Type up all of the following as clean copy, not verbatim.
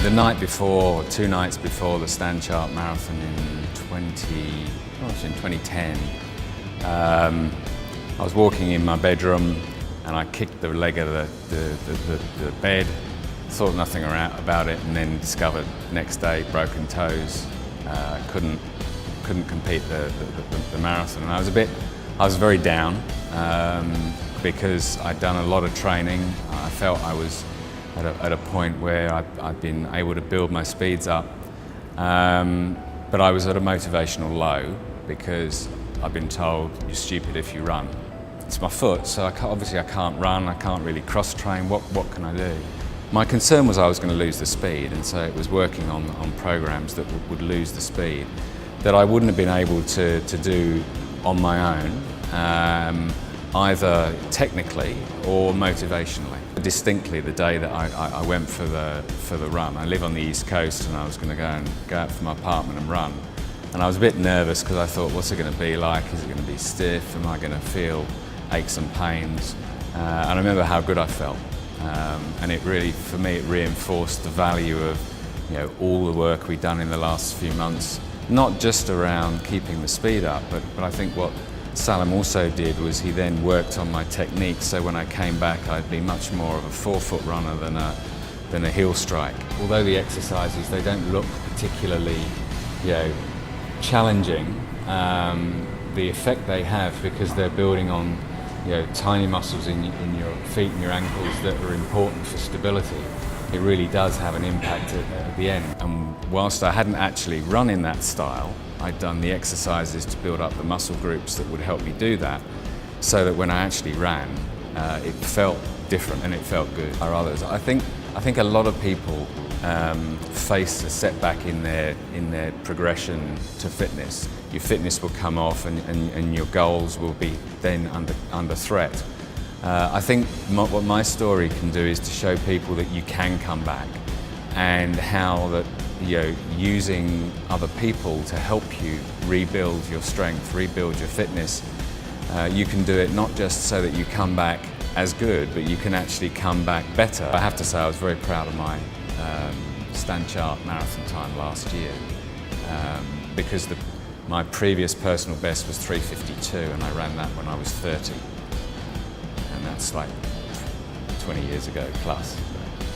The night before, 2 nights before the Sundown Marathon in 2010, I was walking in my bedroom and I kicked the leg of the bed, thought nothing about it, and then discovered next day broken toes, couldn't compete the marathon. And I was very down because I'd done a lot of training. I felt I was at a point where I'd been able to build my speeds up, but I was at a motivational low because I've been told you're stupid if you run. It's my foot, so obviously I can't run, I can't really cross-train. What can I do? My concern was I was going to lose the speed, and so it was working on programs that would lose the speed that I wouldn't have been able to do on my own, either technically or motivationally. Distinctly, the day that I went for the run, I live on the East Coast, and I was going to go out from my apartment and run. And I was a bit nervous because I thought, what's it going to be like? Is it going to be stiff? Am I going to feel aches and pains? And I remember how good I felt. And it really, for me, it reinforced the value of, all the work we'd done in the last few months, not just around keeping the speed up, but I think what Salam also did was he then worked on my technique, so when I came back I'd be much more of a forefoot runner than a heel strike. Although the exercises, they don't look particularly challenging, the effect they have, because they're building on tiny muscles in your feet and your ankles that are important for stability, it really does have an impact at the end. And whilst I hadn't actually run in that style, I'd done the exercises to build up the muscle groups that would help me do that, so that when I actually ran, it felt different and it felt good. Or others, I think a lot of people face a setback in their progression to fitness. Your fitness will come off, and your goals will be then under threat. I think what my story can do is to show people that you can come back, and how that using other people to help you rebuild your strength, rebuild your fitness. You can do it not just so that you come back as good, but you can actually come back better. I have to say I was very proud of my Sundown Marathon time last year, because my previous personal best was 3:52, and I ran that when I was 30, and that's like 20 years ago plus.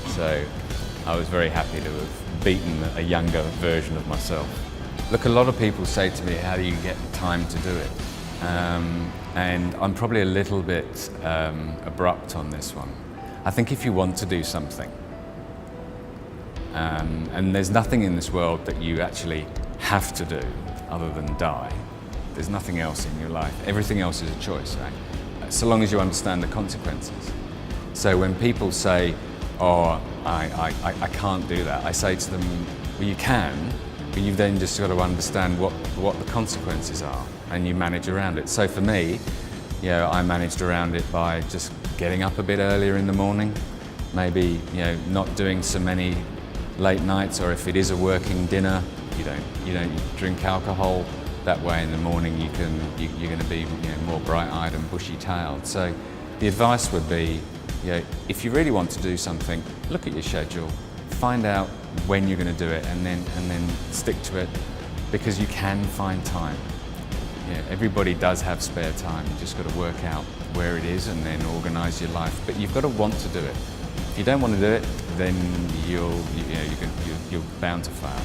So I was very happy to have beaten a younger version of myself. Look, a lot of people say to me, how do you get time to do it? And I'm probably a little bit abrupt on this one. I think if you want to do something, and there's nothing in this world that you actually have to do other than die. There's nothing else in your life. Everything else is a choice, right? So long as you understand the consequences. So when people say, oh, I can't do that, I say to them, well, you can, but you've then just got to understand what the consequences are, and you manage around it. So for me, I managed around it by just getting up a bit earlier in the morning, maybe not doing so many late nights, or if it is a working dinner, you don't drink alcohol. That way in the morning you're going to be more bright-eyed and bushy-tailed. So the advice would be, if you really want to do something, look at your schedule, find out when you're going to do it, and then stick to it, because you can find time. Everybody does have spare time. You just got to work out where it is and then organise your life. But you've got to want to do it. If you don't want to do it, then you're bound to fail.